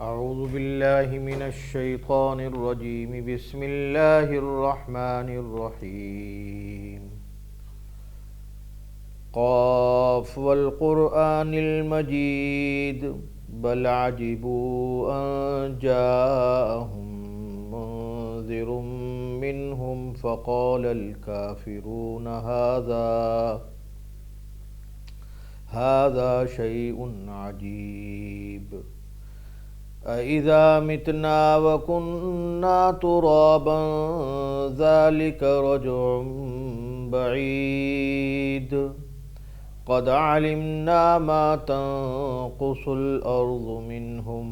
اعوذ باللہ من الشیطان الرجیم بسم اللہ الرحمن الرحیم قاف والقرآن المجید بل عجبوا ان جاءهم منذر منهم فقال الكافرون هذا شيء عجيب أَإِذَا مِتْنَا وَكُنَّا تُرَابًا ذَلِكَ رَجْعٌ بَعِيدٌ قَدْ عَلِمْنَا مَا تَنقُصُ الْأَرْضُ مِنْهُمْ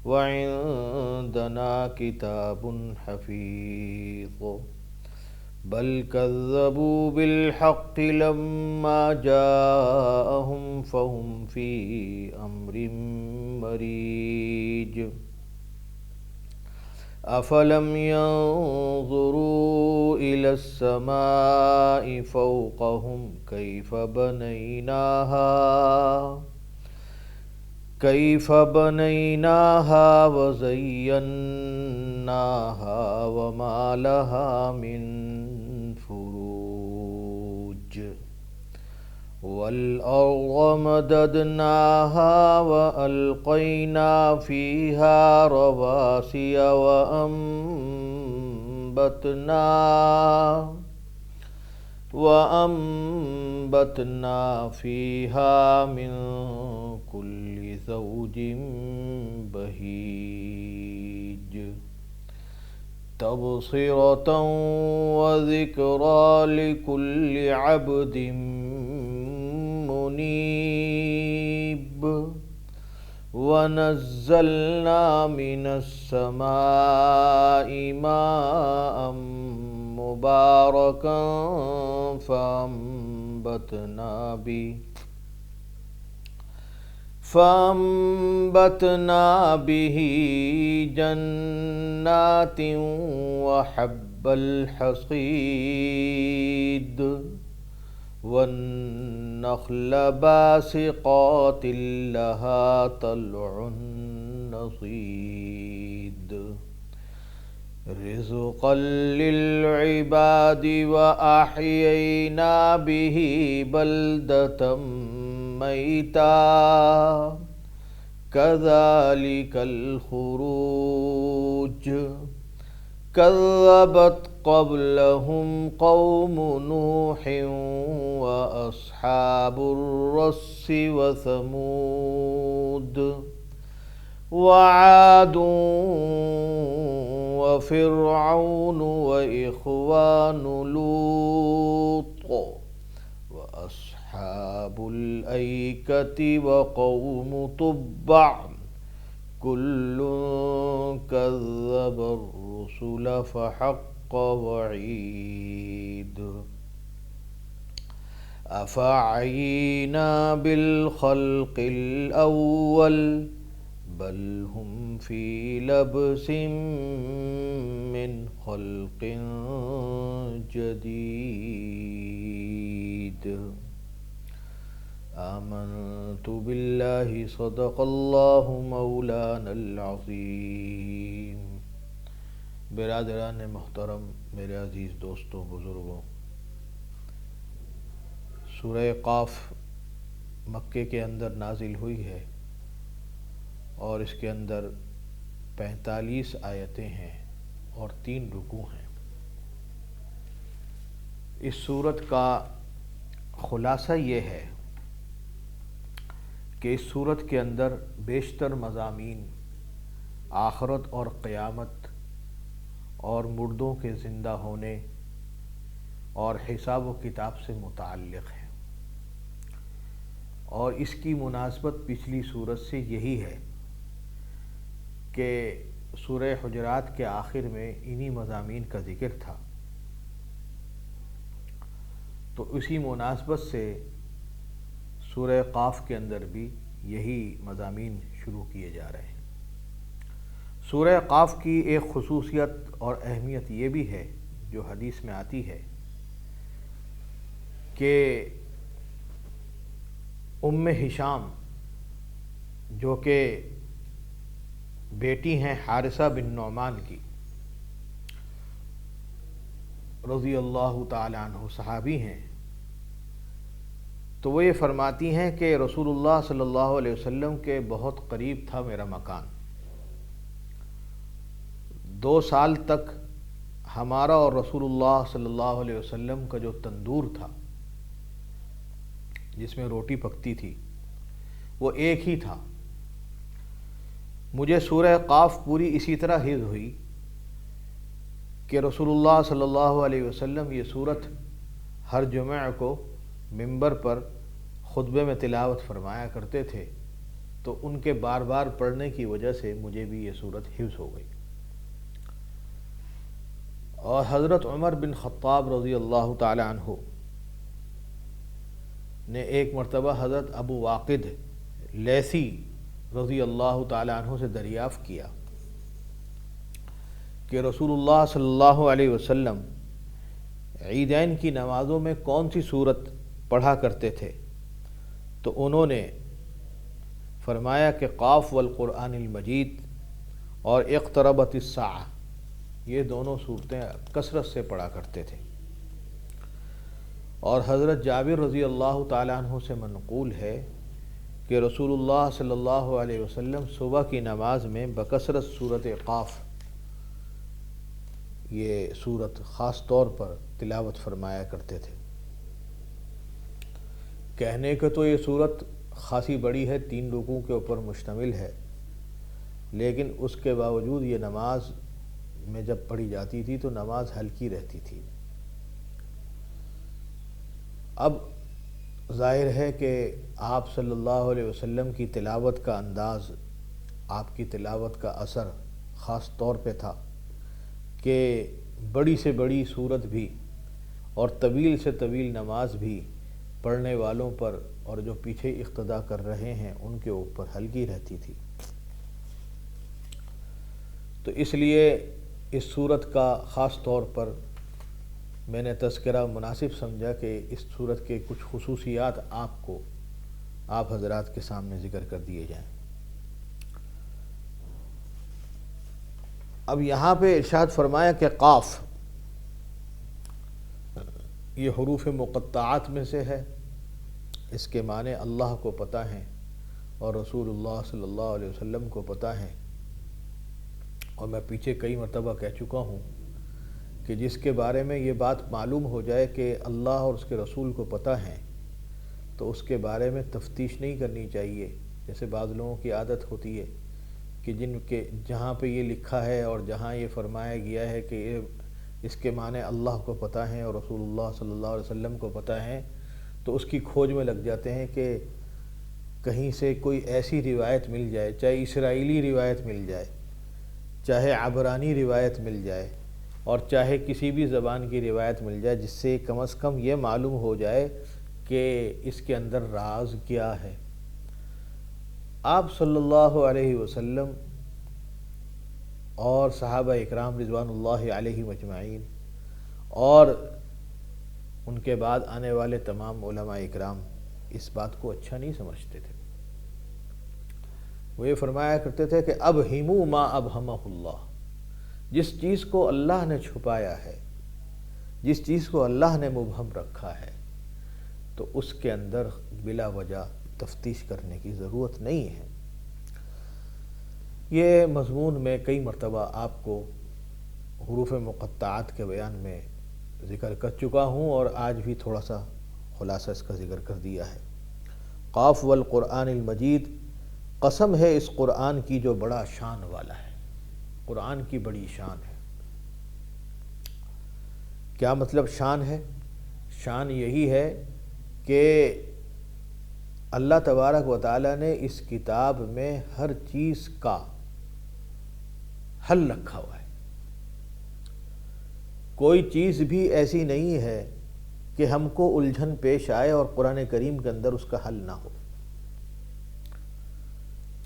وَعِندَنَا كِتَابٌ حَفِيظٌ بل كذبوا بالحق لما جاءهم فهم في أمر مريج أفلم ينظروا إلى السماء فوقهم كيف بنيناها وزيناها وما لها من فروج والأرض مددناها وألقينا فيها رواسي وأنبتنا فيها من كل زوج بهيج تبصرة وذكرى لكل عبد منيب ونزلنا من السماء ماء مباركا فأنبتنا به جنات وحب الحصيد والنخل باسقات لها طلع نضيد رزقا للعباد وأحيينا به بلدة ميتا كذلك الخروج كذبت قبلهم قوم نوح وأصحاب الرس وثمود وعاد وفرعون وإخوان لوط وأصحاب الأيكة وقوم تبع كل كذب الرسل فحق وعيد أفعينا بالخلق الأول بل هم في لبس من خلق جديد آمنت بالله صدق الله مولانا العظیم۔ برادران محترم، میرے عزیز دوستوں، بزرگوں، سورہ قاف مکے کے اندر نازل ہوئی ہے اور اس کے اندر 45 آیتیں ہیں اور 3 رکوع ہیں۔ اس سورت کا خلاصہ یہ ہے کہ اس سورت کے اندر بیشتر مضامین آخرت اور قیامت اور مردوں کے زندہ ہونے اور حساب و کتاب سے متعلق ہیں، اور اس کی مناسبت پچھلی سورت سے یہی ہے کہ سورہ حجرات کے آخر میں انہی مضامین کا ذکر تھا، تو اسی مناسبت سے سورہ قاف کے اندر بھی یہی مضامین شروع کیے جا رہے ہیں۔ سورہ قاف کی ایک خصوصیت اور اہمیت یہ بھی ہے جو حدیث میں آتی ہے کہ ام ہشام جو کہ بیٹی ہیں حارثہ بن نعمان کی رضی اللہ تعالی عنہ، صحابی ہیں، تو وہ یہ فرماتی ہیں کہ رسول اللہ صلی اللہ علیہ وسلم کے بہت قریب تھا میرا مکان، 2 سال تک ہمارا اور رسول اللہ صلی اللہ علیہ وسلم کا جو تندور تھا جس میں روٹی پکتی تھی وہ ایک ہی تھا۔ مجھے سورہ قاف پوری اسی طرح حفظ ہوئی کہ رسول اللہ صلی اللہ علیہ وسلم یہ صورت ہر جمعہ کو منبر پر خطبے میں تلاوت فرمایا کرتے تھے، تو ان کے بار بار پڑھنے کی وجہ سے مجھے بھی یہ صورت حفظ ہو گئی۔ اور حضرت عمر بن خطاب رضی اللہ تعالی عنہ نے ایک مرتبہ حضرت ابو واقد لیثی رضی اللہ تعالی عنہ سے دریافت کیا کہ رسول اللہ صلی اللہ علیہ وسلم عیدین کی نمازوں میں کون سی صورت پڑھا کرتے تھے، تو انہوں نے فرمایا کہ قاف والقرآن المجید اور اقتربت الساعہ، یہ دونوں صورتیں کثرت سے پڑھا کرتے تھے۔ اور حضرت جابر رضی اللہ تعالی عنہ سے منقول ہے کہ رسول اللہ صلی اللہ علیہ وسلم صبح کی نماز میں بکثرت سورۃ قاف، یہ سورت خاص طور پر تلاوت فرمایا کرتے تھے۔ کہنے کہ تو یہ سورت خاصی بڑی ہے، 3 رکوع کے اوپر مشتمل ہے، لیکن اس کے باوجود یہ نماز میں جب پڑھی جاتی تھی تو نماز ہلکی رہتی تھی۔ اب ظاہر ہے کہ آپ صلی اللہ علیہ وسلم کی تلاوت کا انداز، آپ کی تلاوت کا اثر خاص طور پہ تھا کہ بڑی سے بڑی صورت بھی اور طویل سے طویل نماز بھی پڑھنے والوں پر اور جو پیچھے اقتدا کر رہے ہیں ان کے اوپر ہلکی رہتی تھی۔ تو اس لیے اس صورت کا خاص طور پر میں نے تذکرہ مناسب سمجھا کہ اس صورت کے کچھ خصوصیات آپ حضرات کے سامنے ذکر کر دیے جائیں۔ اب یہاں پہ ارشاد فرمایا کہ قاف یہ حروف مقطعات میں سے ہے، اس کے معنی اللہ کو پتہ ہیں اور رسول اللہ صلی اللہ علیہ وسلم کو پتہ ہیں، اور میں پیچھے کئی مرتبہ کہہ چکا ہوں کہ جس کے بارے میں یہ بات معلوم ہو جائے کہ اللہ اور اس کے رسول کو پتہ ہیں تو اس کے بارے میں تفتیش نہیں کرنی چاہیے۔ جیسے بعض لوگوں کی عادت ہوتی ہے کہ جہاں پہ یہ لکھا ہے اور جہاں یہ فرمایا گیا ہے کہ اس کے معنی اللہ کو پتہ ہیں اور رسول اللہ صلی اللہ علیہ وسلم کو پتہ ہیں، تو اس کی کھوج میں لگ جاتے ہیں کہ کہیں سے کوئی ایسی روایت مل جائے، چاہے اسرائیلی روایت مل جائے، چاہے عبرانی روایت مل جائے، اور چاہے کسی بھی زبان کی روایت مل جائے، جس سے کم از کم یہ معلوم ہو جائے کہ اس کے اندر راز کیا ہے۔ آپ صلی اللہ علیہ وسلم اور صحابہ اکرام رضوان اللہ علیہم اجمعین اور ان کے بعد آنے والے تمام علماء اکرام اس بات کو اچھا نہیں سمجھتے تھے۔ وہ یہ فرمایا کرتے تھے کہ ابہموا ما ابہمہ اللہ، جس چیز کو اللہ نے چھپایا ہے، جس چیز کو اللہ نے مبہم رکھا ہے، تو اس کے اندر بلا وجہ تفتیش کرنے کی ضرورت نہیں ہے۔ یہ مضمون میں کئی مرتبہ آپ کو حروف مقطعات کے بیان میں ذکر کر چکا ہوں، اور آج بھی تھوڑا سا خلاصہ اس کا ذکر کر دیا ہے۔ قاف والقرآن المجید، قسم ہے اس قرآن کی جو بڑا شان والا ہے۔ قرآن کی بڑی شان ہے۔ کیا مطلب شان ہے؟ شان یہی ہے کہ اللہ تبارک و تعالیٰ نے اس کتاب میں ہر چیز کا حل رکھا ہوا ہے۔ کوئی چیز بھی ایسی نہیں ہے کہ ہم کو الجھن پیش آئے اور قرآن کریم کے اندر اس کا حل نہ ہو،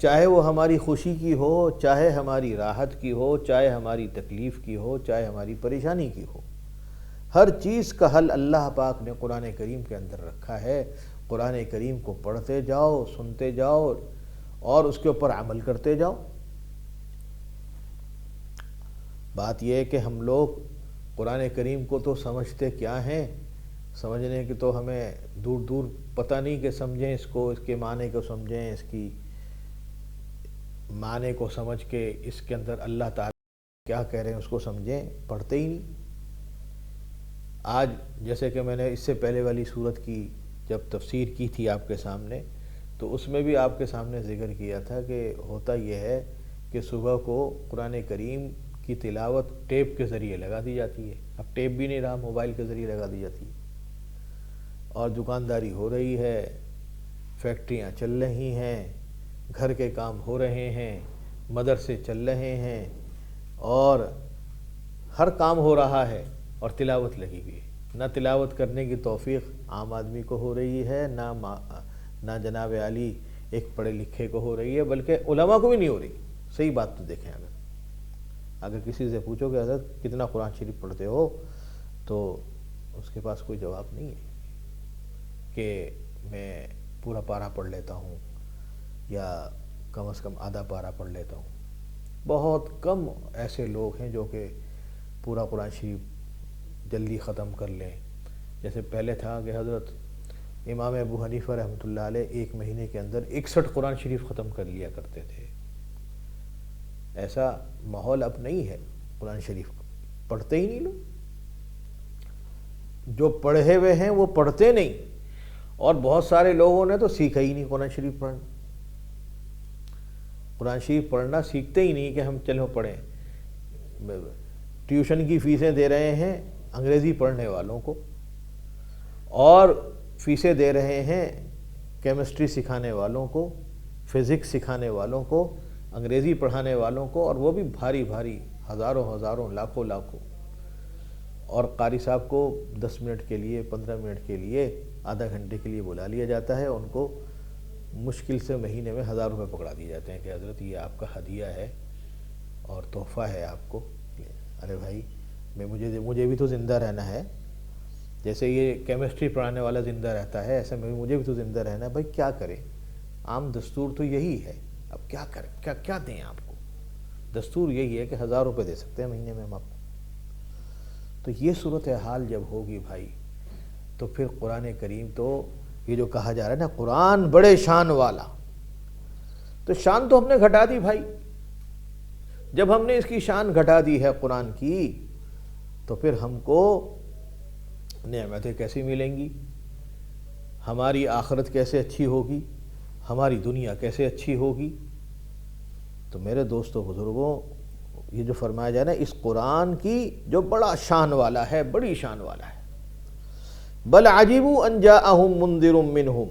چاہے وہ ہماری خوشی کی ہو، چاہے ہماری راحت کی ہو، چاہے ہماری تکلیف کی ہو، چاہے ہماری پریشانی کی ہو، ہر چیز کا حل اللہ پاک نے قرآن کریم کے اندر رکھا ہے۔ قرآن کریم کو پڑھتے جاؤ، سنتے جاؤ اور اس کے اوپر عمل کرتے جاؤ۔ بات یہ ہے کہ ہم لوگ قرآن کریم کو تو سمجھتے کیا ہیں، سمجھنے کی تو ہمیں دور دور پتہ نہیں کہ سمجھیں اس کو، اس کے معنی کو سمجھیں، اس کی معنی کو سمجھ کے اس کے اندر اللہ تعالیٰ کیا کہہ رہے ہیں اس کو سمجھیں، پڑھتے ہی نہیں۔ آج جیسے کہ میں نے اس سے پہلے والی صورت کی جب تفسیر کی تھی آپ کے سامنے، تو اس میں بھی آپ کے سامنے ذکر کیا تھا کہ ہوتا یہ ہے کہ صبح کو قرآن کریم کی تلاوت ٹیپ کے ذریعے لگا دی جاتی ہے، اب ٹیپ بھی نہیں رہا، موبائل کے ذریعے لگا دی جاتی ہے، اور دکانداری ہو رہی ہے، فیکٹریاں چل رہی ہیں، گھر کے کام ہو رہے ہیں، مدرسے چل رہے ہیں، اور ہر کام ہو رہا ہے اور تلاوت لگی ہوئی ہے۔ نہ تلاوت کرنے کی توفیق عام آدمی کو ہو رہی ہے، نہ جناب عالی ایک پڑھے لکھے کو ہو رہی ہے، بلکہ علماء کو بھی نہیں ہو رہی۔ صحیح بات تو دیکھیں، اگر کسی سے پوچھو کہ حضرت کتنا قرآن شریف پڑھتے ہو، تو اس کے پاس کوئی جواب نہیں ہے کہ میں پورا پارہ پڑھ لیتا ہوں یا کم از کم آدھا پارہ پڑھ لیتا ہوں۔ بہت کم ایسے لوگ ہیں جو کہ پورا قرآن شریف جلدی ختم کر لیں۔ جیسے پہلے تھا کہ حضرت امام ابو حنیفہ رحمۃ اللہ علیہ ایک مہینے کے اندر 61 قرآن شریف ختم کر لیا کرتے تھے۔ ایسا ماحول اب نہیں ہے، قرآن شریف پڑھتے ہی نہیں لوگ، جو پڑھے ہوئے ہیں وہ پڑھتے نہیں، اور بہت سارے لوگوں نے تو سیکھا ہی نہیں قرآن شریف پڑھنا۔ قرآن شریف پڑھنا سیکھتے ہی نہیں کہ ہم چلو پڑھیں۔ ٹیوشن کی فیسیں دے رہے ہیں انگریزی پڑھنے والوں کو، اور فیسیں دے رہے ہیں کیمسٹری سکھانے والوں کو، فزکس سکھانے والوں کو، انگریزی پڑھانے والوں کو، اور وہ بھی بھاری بھاری ہزاروں لاکھوں، اور قاری صاحب کو 10 منٹ کے لیے، 15 منٹ کے لیے، آدھا گھنٹے کے لیے بلا لیا جاتا ہے، ان کو مشکل سے مہینے میں 1000 روپے پکڑا دیے جاتے ہیں کہ حضرت یہ آپ کا ہدیہ ہے اور تحفہ ہے آپ کو۔ ارے بھائی، مجھے بھی تو زندہ رہنا ہے، جیسے یہ کیمسٹری پڑھانے والا زندہ رہتا ہے، ایسے میں مجھے بھی تو زندہ رہنا ہے۔ بھائی کیا کریں، عام دستور تو یہی ہے، اب کیا کریں، کیا دیں آپ کو؟ دستور یہی ہے کہ 1000 روپے دے سکتے ہیں مہینے میں ہم آپ کو۔ تو یہ صورتحال جب ہوگی بھائی، تو پھر قرآن کریم تو یہ جو کہا جا رہا ہے نا قرآن بڑے شان والا، تو شان تو ہم نے گھٹا دی بھائی۔ جب ہم نے اس کی شان گھٹا دی ہے قرآن کی، تو پھر ہم کو نعمتیں کیسی ملیں گی، ہماری آخرت کیسے اچھی ہوگی، ہماری دنیا کیسے اچھی ہوگی؟ تو میرے دوستو بزرگوں، یہ جو فرمایا جائے نا اس قرآن کی جو بڑا شان والا ہے، بڑی شان والا ہے، بل عجبوا ان جاءہم منذر منہم،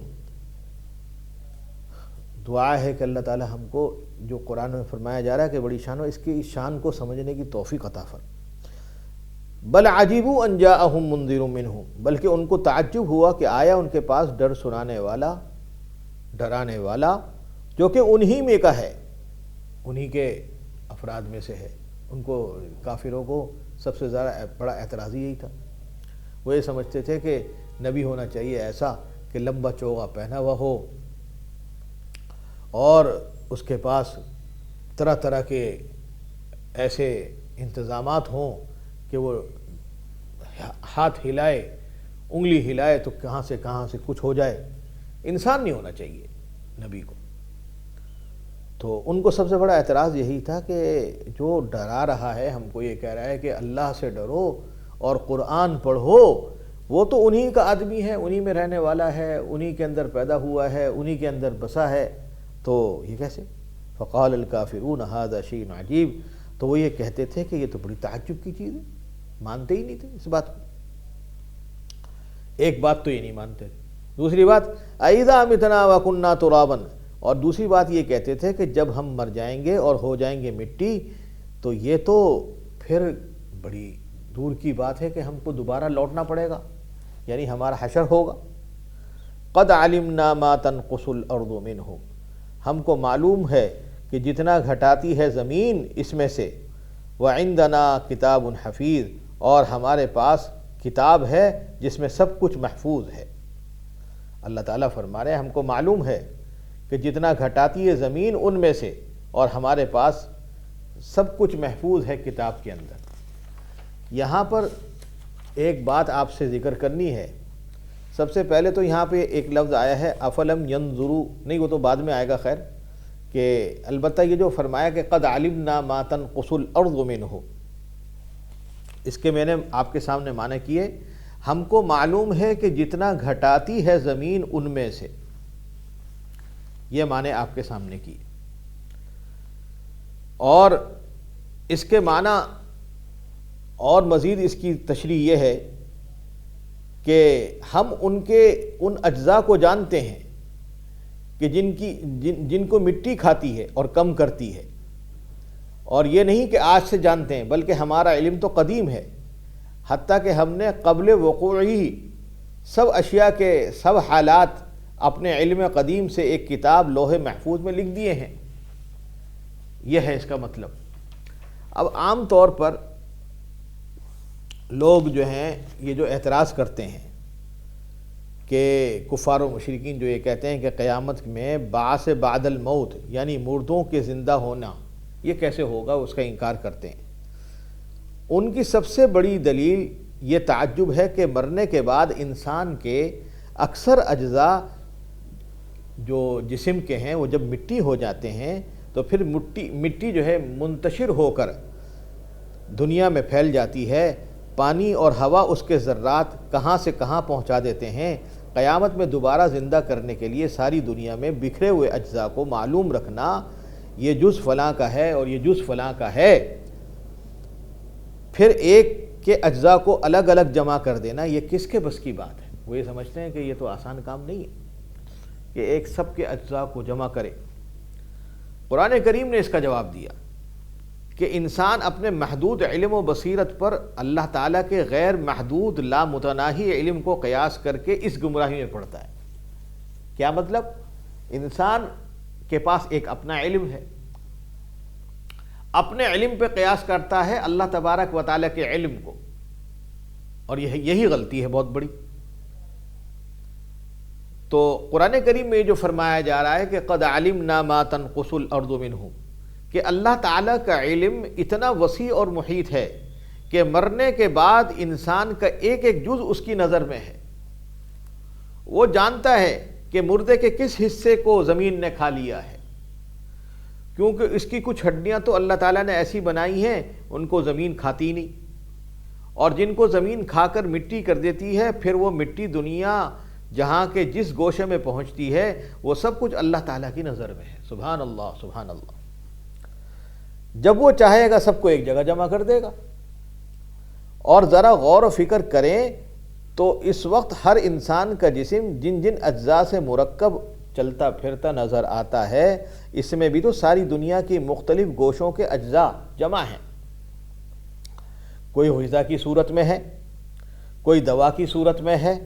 دعا ہے کہ اللہ تعالی ہم کو جو قرآن میں فرمایا جا رہا ہے کہ بڑی شان ہو، اس کی شان کو سمجھنے کی توفیق عطا فرما۔ بل عجبوا ان جاءہم منذر منہم، بلکہ ان کو تعجب ہوا کہ آیا ان کے پاس ڈر سنانے والا، ڈرانے والا، جو کہ انہی میں کا ہے، انہی کے افراد میں سے ہے۔ ان کو کافروں کو سب سے زیادہ بڑا اعتراض یہی تھا، وہ یہ سمجھتے تھے کہ نبی ہونا چاہیے ایسا کہ لمبا چوغا پہنا ہوا ہو، اور اس کے پاس طرح طرح کے ایسے انتظامات ہوں کہ وہ ہاتھ ہلائے، انگلی ہلائے تو کہاں سے کچھ ہو جائے۔ انسان نہیں ہونا چاہیے نبی کو۔ تو ان کو سب سے بڑا اعتراض یہی تھا کہ جو ڈرا رہا ہے ہم کو، یہ کہہ رہا ہے کہ اللہ سے ڈرو اور قرآن پڑھو، وہ تو انہی کا آدمی ہے، انہی میں رہنے والا ہے، انہی کے اندر پیدا ہوا ہے، انہی کے اندر بسا ہے، تو یہ کیسے؟ فقال الکافرون ھذا شیء عجیب، تو وہ یہ کہتے تھے کہ یہ تو بڑی تعجب کی چیز ہے، مانتے ہی نہیں تھے اس بات کو۔ ایک بات تو یہ نہیں مانتے تھے، دوسری بات اذا متنا وکنا ترابا، اور دوسری بات یہ کہتے تھے کہ جب ہم مر جائیں گے اور ہو جائیں گے مٹی، تو یہ تو پھر بڑی دور کی بات ہے کہ ہم کو دوبارہ لوٹنا پڑے گا، یعنی ہمارا حشر ہوگا۔ قد علمنا ما تنقص الارض منہم، ہم کو معلوم ہے کہ جتنا گھٹاتی ہے زمین اس میں سے، وعندنا کتاب حفیظ، اور ہمارے پاس کتاب ہے جس میں سب کچھ محفوظ ہے۔ اللہ تعالیٰ فرما رہے ہیں ہم کو معلوم ہے کہ جتنا گھٹاتی ہے زمین ان میں سے، اور ہمارے پاس سب کچھ محفوظ ہے کتاب کے اندر۔ یہاں پر ایک بات آپ سے ذکر کرنی ہے۔ سب سے پہلے تو یہاں پہ ایک لفظ آیا ہے افلم ینظروا، نہیں وہ تو بعد میں آئے گا، خیر، کہ البتہ یہ جو فرمایا کہ قد علمنا ما تنقص الارض منہ، اس کے میں نے آپ کے سامنے معنی کیے، ہم کو معلوم ہے کہ جتنا گھٹاتی ہے زمین ان میں سے، یہ معنی آپ کے سامنے کی۔ اور اس کے معنی اور مزید اس کی تشریح یہ ہے کہ ہم ان اجزاء کو جانتے ہیں کہ جن کو مٹی کھاتی ہے اور کم کرتی ہے، اور یہ نہیں کہ آج سے جانتے ہیں، بلکہ ہمارا علم تو قدیم ہے، حتیٰ کہ ہم نے قبل وقوع ہی سب اشیاء کے سب حالات اپنے علم قدیم سے ایک کتاب لوح محفوظ میں لکھ دیے ہیں۔ یہ ہے اس کا مطلب۔ اب عام طور پر لوگ جو ہیں یہ جو اعتراض کرتے ہیں کہ کفار و مشرکین جو یہ کہتے ہیں کہ قیامت میں بعث بعد الموت، یعنی مردوں کے زندہ ہونا، یہ کیسے ہوگا، اس کا انکار کرتے ہیں۔ ان کی سب سے بڑی دلیل یہ تعجب ہے کہ مرنے کے بعد انسان کے اکثر اجزاء جو جسم کے ہیں وہ جب مٹی ہو جاتے ہیں تو پھر مٹی جو ہے منتشر ہو کر دنیا میں پھیل جاتی ہے، پانی اور ہوا اس کے ذرات کہاں سے کہاں پہنچا دیتے ہیں۔ قیامت میں دوبارہ زندہ کرنے کے لیے ساری دنیا میں بکھرے ہوئے اجزاء کو معلوم رکھنا، یہ جز فلاں کا ہے اور یہ جز فلاں کا ہے، پھر ایک کے اجزاء کو الگ الگ جمع کر دینا، یہ کس کے بس کی بات ہے؟ وہ یہ سمجھتے ہیں کہ یہ تو آسان کام نہیں ہے کہ ایک سب کے اجزاء کو جمع کرے۔ قرآن کریم نے اس کا جواب دیا کہ انسان اپنے محدود علم و بصیرت پر اللہ تعالیٰ کے غیر محدود لامتناہی علم کو قیاس کر کے اس گمراہی میں پڑتا ہے۔ کیا مطلب؟ انسان کے پاس ایک اپنا علم ہے، اپنے علم پہ قیاس کرتا ہے اللہ تبارک و تعالیٰ کے علم کو، اور یہی غلطی ہے بہت بڑی۔ تو قرآن کریم میں جو فرمایا جا رہا ہے کہ قد علمنا ما تنقص الارض منہ، کہ اللہ تعالیٰ کا علم اتنا وسیع اور محیط ہے کہ مرنے کے بعد انسان کا ایک ایک جز اس کی نظر میں ہے۔ وہ جانتا ہے کہ مردے کے کس حصے کو زمین نے کھا لیا ہے، کیونکہ اس کی کچھ ہڈیاں تو اللہ تعالیٰ نے ایسی بنائی ہیں ان کو زمین کھاتی نہیں، اور جن کو زمین کھا کر مٹی کر دیتی ہے، پھر وہ مٹی دنیا جہاں کے جس گوشے میں پہنچتی ہے وہ سب کچھ اللہ تعالیٰ کی نظر میں ہے۔ سبحان اللہ سبحان اللہ۔ جب وہ چاہے گا سب کو ایک جگہ جمع کر دے گا۔ اور ذرا غور و فکر کریں تو اس وقت ہر انسان کا جسم جن جن اجزاء سے مرکب چلتا پھرتا نظر آتا ہے، اس میں بھی تو ساری دنیا کی مختلف گوشوں کے اجزاء جمع ہیں۔ کوئی غذا کی صورت میں ہے، کوئی دوا کی صورت میں ہے،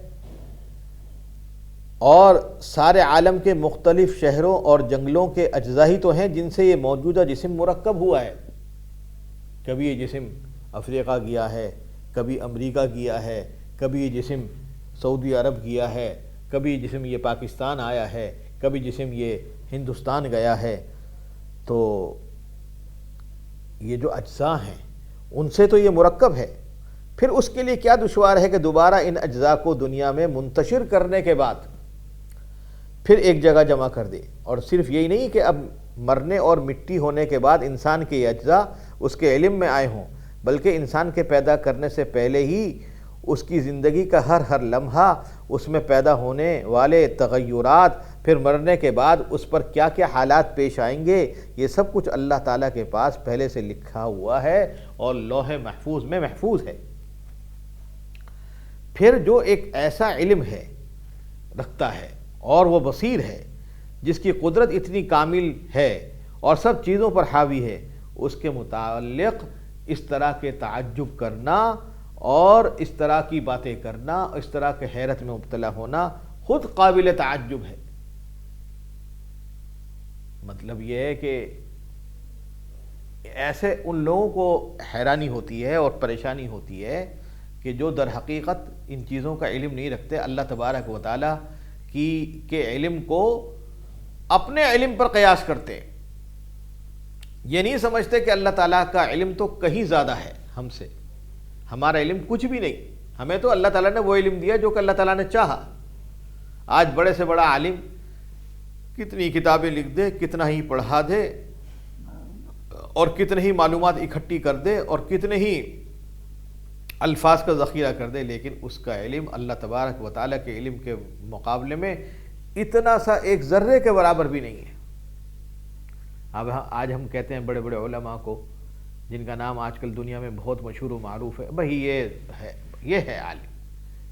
اور سارے عالم کے مختلف شہروں اور جنگلوں کے اجزاء ہی تو ہیں جن سے یہ موجودہ جسم مرکب ہوا ہے۔ کبھی یہ جسم افریقہ گیا ہے، کبھی امریکہ گیا ہے، کبھی یہ جسم سعودی عرب گیا ہے، کبھی جسم یہ پاکستان آیا ہے، کبھی جسم یہ ہندوستان گیا ہے۔ تو یہ جو اجزاء ہیں ان سے تو یہ مرکب ہے، پھر اس کے لیے کیا دشوار ہے کہ دوبارہ ان اجزاء کو دنیا میں منتشر کرنے کے بعد پھر ایک جگہ جمع کر دے۔ اور صرف یہی نہیں کہ اب مرنے اور مٹی ہونے کے بعد انسان کے یہ اجزاء اس کے علم میں آئے ہوں، بلکہ انسان کے پیدا کرنے سے پہلے ہی اس کی زندگی کا ہر لمحہ، اس میں پیدا ہونے والے تغیرات، پھر مرنے کے بعد اس پر کیا کیا حالات پیش آئیں گے، یہ سب کچھ اللہ تعالیٰ کے پاس پہلے سے لکھا ہوا ہے اور لوح محفوظ میں محفوظ ہے۔ پھر جو ایک ایسا علم ہے رکھتا ہے اور وہ بصیر ہے، جس کی قدرت اتنی کامل ہے اور سب چیزوں پر حاوی ہے، اس کے متعلق اس طرح کے تعجب کرنا اور اس طرح کی باتیں کرنا، اس طرح کے حیرت میں مبتلا ہونا خود قابل تعجب ہے۔ مطلب یہ ہے کہ ایسے ان لوگوں کو حیرانی ہوتی ہے اور پریشانی ہوتی ہے کہ جو در حقیقت ان چیزوں کا علم نہیں رکھتے، اللہ تبارک و تعالیٰ کے علم کو اپنے علم پر قیاس کرتے، یہ نہیں سمجھتے کہ اللہ تعالیٰ کا علم تو کہیں زیادہ ہے ہم سے، ہمارا علم کچھ بھی نہیں، ہمیں تو اللہ تعالیٰ نے وہ علم دیا جو کہ اللہ تعالیٰ نے چاہا۔ آج بڑے سے بڑا عالم کتنی کتابیں لکھ دے، کتنا ہی پڑھا دے، اور کتنے ہی معلومات اکٹھی کر دے، اور کتنے ہی الفاظ کا ذخیرہ کر دے، لیکن اس کا علم اللہ تبارک و تعالیٰ کے علم کے مقابلے میں اتنا سا ایک ذرے کے برابر بھی نہیں ہے۔ اب آج ہم کہتے ہیں بڑے بڑے علماء کو، جن کا نام آج کل دنیا میں بہت مشہور و معروف ہے، بھئی یہ ہے عالم،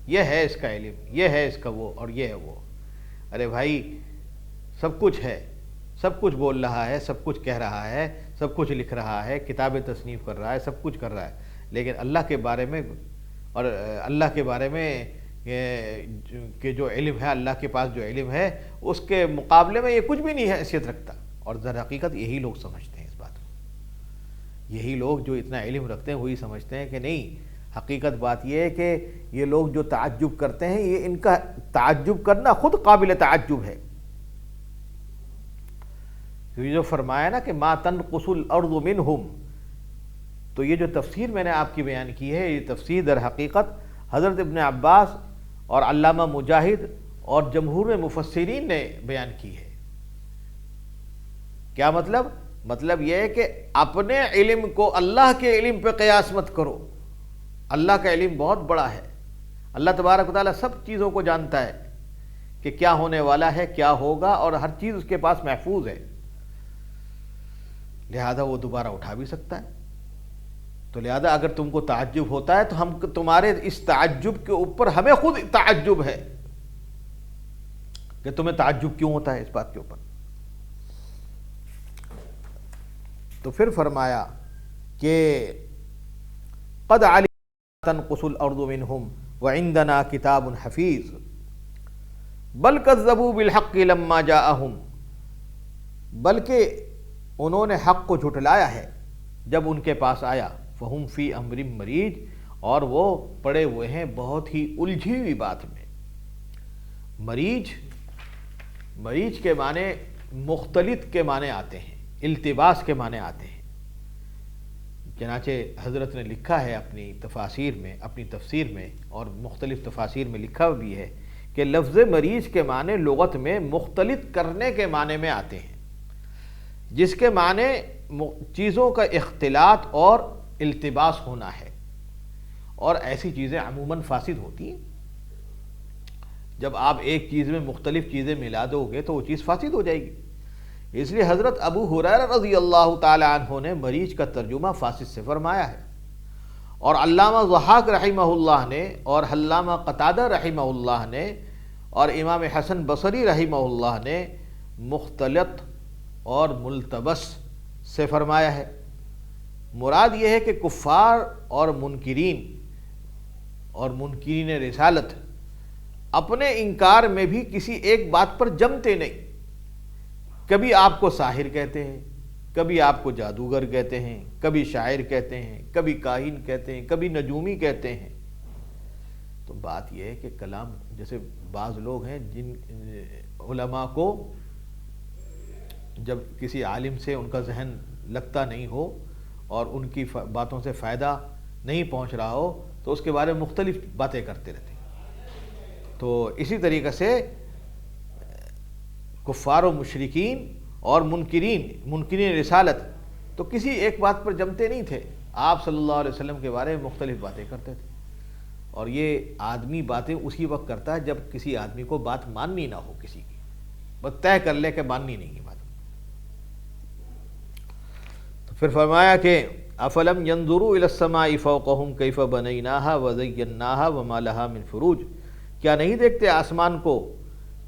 یہ ہے اس کا علم، یہ ہے اس کا وہ، اور یہ ہے وہ۔ ارے بھائی، سب کچھ ہے، سب کچھ بول رہا ہے، سب کچھ کہہ رہا ہے، سب کچھ لکھ رہا ہے، کتابیں تصنیف کر رہا ہے، سب کچھ کر رہا ہے، لیکن اللہ کے بارے میں، اور اللہ کے بارے میں کہ جو علم ہے، اللہ کے پاس جو علم ہے، اس کے مقابلے میں یہ کچھ بھی نہیں حیثیت رکھتا۔ اور در حقیقت یہی لوگ سمجھتے ہیں اس بات کو، یہی لوگ جو اتنا علم رکھتے ہیں وہی سمجھتے ہیں کہ نہیں، حقیقت بات یہ ہے کہ یہ لوگ جو تعجب کرتے ہیں، یہ ان کا تعجب کرنا خود قابل تعجب ہے۔ یہ جو فرمایا نا کہ ما تنقص الارض منہم، تو یہ جو تفسیر میں نے آپ کی بیان کی ہے، یہ تفسیر در حقیقت حضرت ابن عباس اور علامہ مجاہد اور جمہور مفسرین نے بیان کی ہے۔ کیا مطلب؟ مطلب یہ ہے کہ اپنے علم کو اللہ کے علم پہ قیاس مت کرو۔ اللہ کا علم بہت بڑا ہے، اللہ تبارک و تعالیٰ سب چیزوں کو جانتا ہے کہ کیا ہونے والا ہے، کیا ہوگا، اور ہر چیز اس کے پاس محفوظ ہے، لہذا وہ دوبارہ اٹھا بھی سکتا ہے۔ تو لہذا اگر تم کو تعجب ہوتا ہے تو ہم تمہارے اس تعجب کے اوپر ہمیں خود تعجب ہے کہ تمہیں تعجب کیوں ہوتا ہے اس بات کے اوپر۔ تو پھر فرمایا کہ قد علم تنقص الارض منہم وعندنا کتاب حفیظ بل کذبوا بالحق لما جاءہم، بلکہ انہوں نے حق کو جھٹلایا ہے جب ان کے پاس آیا، فہم فی امر مریج، اور وہ پڑے ہوئے ہیں بہت ہی الجھی ہوئی بات میں۔ مریج کے معنی مختلط کے معنی آتے ہیں، التباس کے معنی آتے ہیں۔ چنانچہ حضرت نے لکھا ہے اپنی تفسیر میں اور مختلف تفاسیر میں لکھا بھی ہے کہ لفظ مریج کے معنی لغت میں مختلط کرنے کے معنی میں آتے ہیں، جس کے معنی چیزوں کا اختلاط اور التباس ہونا ہے، اور ایسی چیزیں عموماً فاسد ہوتی ہیں۔ جب آپ ایک چیز میں مختلف چیزیں ملا دو گے تو وہ چیز فاسد ہو جائے گی۔ اس لیے حضرت ابو ہریرہ رضی اللہ تعالی عنہ نے مریج کا ترجمہ فاسد سے فرمایا ہے، اور علامہ ضحاک رحمہ اللہ نے، اور علامہ قتادہ رحمہ اللہ نے، اور امام حسن بصری رحمہ اللہ نے مختلط اور ملتبس سے فرمایا ہے۔ مراد یہ ہے کہ کفار اور منکرین رسالت اپنے انکار میں بھی کسی ایک بات پر جمتے نہیں۔ کبھی آپ کو ساحر کہتے ہیں، کبھی آپ کو جادوگر کہتے ہیں، کبھی شاعر کہتے ہیں، کبھی کاہن کہتے ہیں، کبھی نجومی کہتے ہیں۔ تو بات یہ ہے کہ کلام، جیسے بعض لوگ ہیں جن علماء کو جب کسی عالم سے ان کا ذہن لگتا نہیں ہو اور ان کی باتوں سے فائدہ نہیں پہنچ رہا ہو تو اس کے بارے میں مختلف باتیں کرتے رہتے ہیں۔ تو اسی طریقے سے کفار و مشرکین اور منکرین رسالت تو کسی ایک بات پر جمتے نہیں تھے، آپ صلی اللہ علیہ وسلم کے بارے میں مختلف باتیں کرتے تھے، اور یہ آدمی باتیں اسی وقت کرتا ہے جب کسی آدمی کو بات ماننی نہ ہو، کسی کی بس طے کر لے کہ ماننی نہیں ہے بات۔ تو پھر فرمایا کہ افلم ينظروا الى السماء فوقهم كيف بنيناها وزيناها وما لها من فروج، کیا نہیں دیکھتے آسمان کو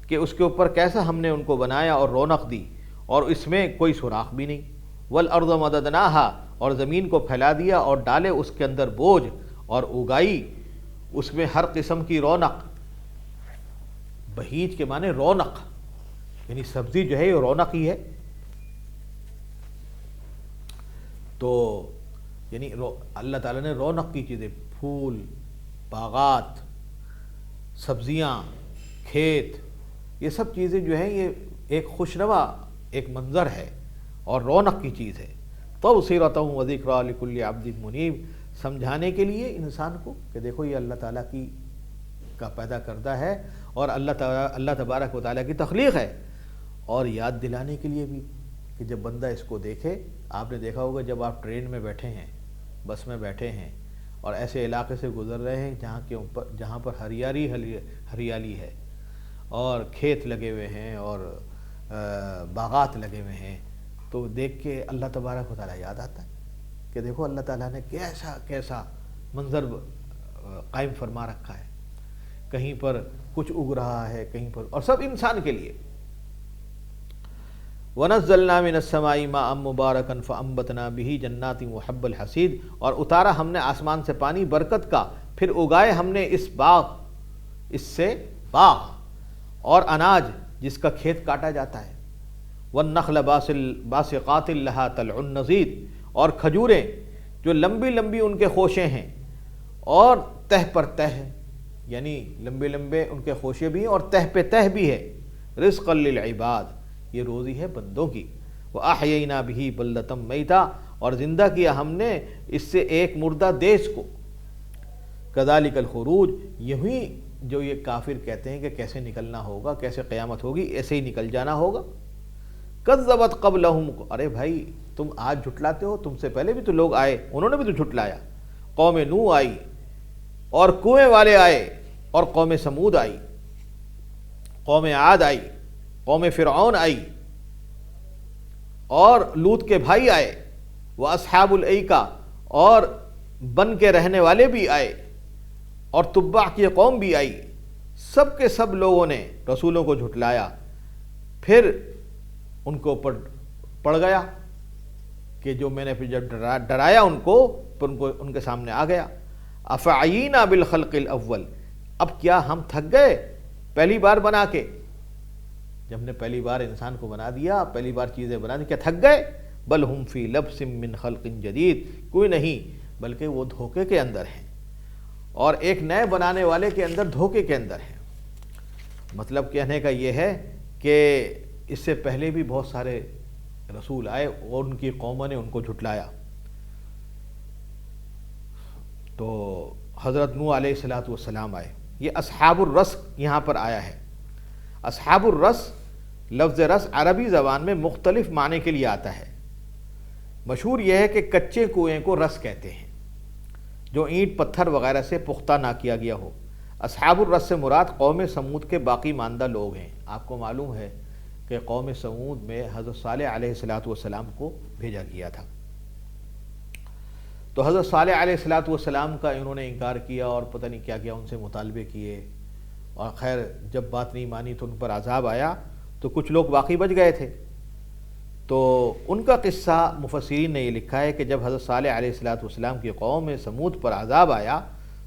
کہ اس کے اوپر کیسا ہم نے ان کو بنایا اور رونق دی، اور اس میں کوئی سوراخ بھی نہیں، والارض مددناها، اور زمین کو پھیلا دیا اور ڈالے اس کے اندر بوجھ، اور اگائی اس میں ہر قسم کی رونق۔ بہیج کے معنی رونق، یعنی سبزی جو ہے یہ رونق ہی ہے۔ تو یعنی اللہ تعالیٰ نے رونق کی چیزیں، پھول، باغات، سبزیاں، کھیت، یہ سب چیزیں جو ہیں یہ ایک خوشنما ایک منظر ہے اور رونق کی چیز ہے۔ تبصرۃ و ذکریٰ لکل عبد منیب، سمجھانے کے لیے انسان کو کہ دیکھو یہ اللہ تعالیٰ کا پیدا کردہ ہے اور اللہ تبارک و تعالیٰ کی تخلیق ہے، اور یاد دلانے کے لیے بھی کہ جب بندہ اس کو دیکھے. آپ نے دیکھا ہوگا جب آپ ٹرین میں بیٹھے ہیں، بس میں بیٹھے ہیں اور ایسے علاقے سے گزر رہے ہیں جہاں پر ہریالی ہے اور کھیت لگے ہوئے ہیں اور باغات لگے ہوئے ہیں، تو دیکھ کے اللہ تبارک و تعالیٰ یاد آتا ہے کہ دیکھو اللہ تعالیٰ نے کیسا منظر قائم فرما رکھا ہے. کہیں پر کچھ اگ رہا ہے، کہیں پر، اور سب انسان کے لیے. وَنَزَّلْنَا مِنَ السَّمَاءِ مَاءً مُبَارَكًا فَأَنبَتْنَا بِهِ جَنَّاتٍ وَحَبَّ الْحَصِيدِ، اور اتارا ہم نے آسمان سے پانی برکت کا، پھر اگائے ہم نے اس سے باغ اور اناج جس کا کھیت کاٹا جاتا ہے. وَالنَّخْلَ بَاسِقَاتٍ لَهَا طَلْعٌ نَضِيدٌ، اور کھجوریں جو لمبی لمبی ان کے خوشے ہیں اور تہ پر تہ ہیں، یعنی لمبے لمبے ان کے خوشے بھی ہیں اور تہ پہ تہ بھی ہے. رزقا للعباد، یہ روزی ہے بندوں کی. وَأَحْيَيْنَا بِهِ بَلْدَةً مَيْتًا، اور زندہ کیا ہم نے اس سے ایک مردہ دیش کو. كَذَلِكَ الْخُرُوجُ، یہی جو یہ کافر کہتے ہیں کہ کیسے نکلنا ہوگا، کیسے قیامت ہوگی، ایسے ہی نکل جانا ہوگا. كَذَّبَتْ قَبْلَهُمْ، ارے بھائی تم آج جھٹلاتے ہو، تم سے پہلے بھی تو لوگ آئے، انہوں نے بھی تو جھٹلایا. قوم نوح آئی اور کنویں والے آئے، اور قوم سمود آئی، قوم عاد آئی، قوم فرعون آئی، اور لوط کے بھائی آئے. وہ اصحاب الایکہ، اور بن کے رہنے والے بھی آئے، اور تبع کی قوم بھی آئی. سب کے سب لوگوں نے رسولوں کو جھٹلایا. پھر ان کو اوپر پڑ گیا کہ جو میں نے پھر جب ڈرایا ان کو، پھر ان کے سامنے آ گیا. افعینا بالخلق الاول، اب کیا ہم تھک گئے پہلی بار بنا کے؟ جب نے پہلی بار انسان کو بنا دیا، پہلی بار چیزیں بنا دی، کیا تھک گئے؟ بل ہم فی لبس من خلق جدید، کوئی نہیں بلکہ وہ دھوکے کے اندر ہیں، اور ایک نئے بنانے والے کے اندر دھوکے کے اندر ہیں. مطلب کہنے کا یہ ہے کہ اس سے پہلے بھی بہت سارے رسول آئے اور ان کی قوموں نے ان کو جھٹلایا. تو حضرت نوح علیہ السلام آئے. یہ اصحاب الرس یہاں پر آیا ہے. اصحاب الرس، لفظ رس عربی زبان میں مختلف معنی کے لیے آتا ہے. مشہور یہ ہے کہ کچے کنویں کو رس کہتے ہیں جو اینٹ پتھر وغیرہ سے پختہ نہ کیا گیا ہو. اصحاب الرس سے مراد قوم سمود کے باقی ماندہ لوگ ہیں. آپ کو معلوم ہے کہ قوم سمود میں حضرت صالح علیہ السلام کو بھیجا گیا تھا. تو حضرت صالح علیہ السلام کا انہوں نے انکار کیا اور پتہ نہیں کیا کیا ان سے مطالبے کیے، اور خیر جب بات نہیں مانی تو ان پر عذاب آیا. تو کچھ لوگ باقی بچ گئے تھے. تو ان کا قصہ مفسرین نے یہ لکھا ہے کہ جب حضرت صالح علیہ السلام کی قوم سمود پر عذاب آیا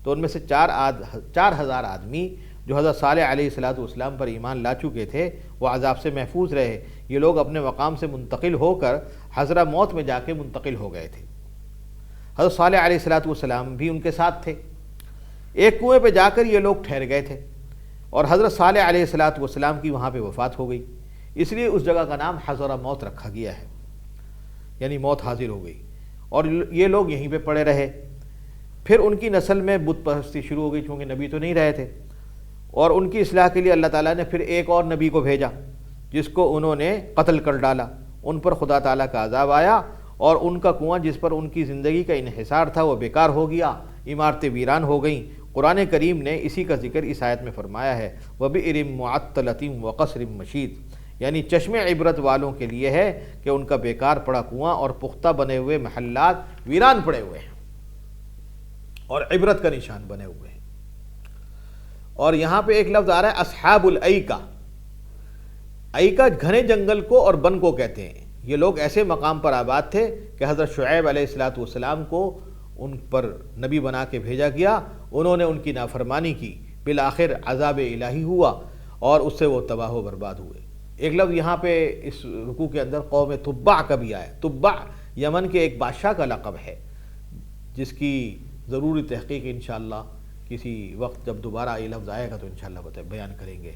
تو ان میں سے 4000 آدمی جو حضرت صالح علیہ السلام پر ایمان لا چکے تھے وہ عذاب سے محفوظ رہے. یہ لوگ اپنے مقام سے منتقل ہو کر حضرہ موت میں جا کے منتقل ہو گئے تھے. حضرت صالح علیہ السلام بھی ان کے ساتھ تھے. ایک کنویں پہ جا کر یہ لوگ ٹھہر گئے تھے، اور حضرت صالح علیہ السلام کی وہاں پہ وفات ہو گئی. اس لیے اس جگہ کا نام حضرہ موت رکھا گیا ہے، یعنی موت حاضر ہو گئی. اور یہ لوگ یہیں پہ پڑے رہے. پھر ان کی نسل میں بت پرستی شروع ہو گئی، چونکہ نبی تو نہیں رہے تھے، اور ان کی اصلاح کے لیے اللہ تعالیٰ نے پھر ایک اور نبی کو بھیجا جس کو انہوں نے قتل کر ڈالا. ان پر خدا تعالیٰ کا عذاب آیا، اور ان کا کنواں جس پر ان کی زندگی کا انحصار تھا وہ بیکار ہو گیا، عمارتیں ویران ہو گئیں. قرآن کریم نے اسی کا ذکر اس آیت میں فرمایا ہے، وَبِئْرٍ مُعَطَّلَةٍ وَقَصْرٍ مَشِيدٍ، یعنی چشم عبرت والوں کے لیے ہے کہ ان کا بیکار پڑا کنواں اور پختہ بنے ہوئے محلات ویران پڑے ہوئے ہیں اور عبرت کا نشان بنے ہوئے ہیں. اور یہاں پہ ایک لفظ آ رہا ہے اصحاب الایکہ. ایکہ گھنے جنگل کو اور بن کو کہتے ہیں. یہ لوگ ایسے مقام پر آباد تھے کہ حضرت شعیب علیہ السلام کو ان پر نبی بنا کے بھیجا گیا. انہوں نے ان کی نافرمانی کی، بالآخر عذاب الہی ہوا اور اس سے وہ تباہ و برباد ہوئے. ایک لفظ یہاں پہ اس رکوع کے اندر قوم تبع کا بھی آیا. تبع یمن کے ایک بادشاہ کا لقب ہے جس کی ضروری تحقیق انشاءاللہ کسی وقت جب دوبارہ یہ لفظ آئے گا تو انشاءاللہ بیان کریں گے.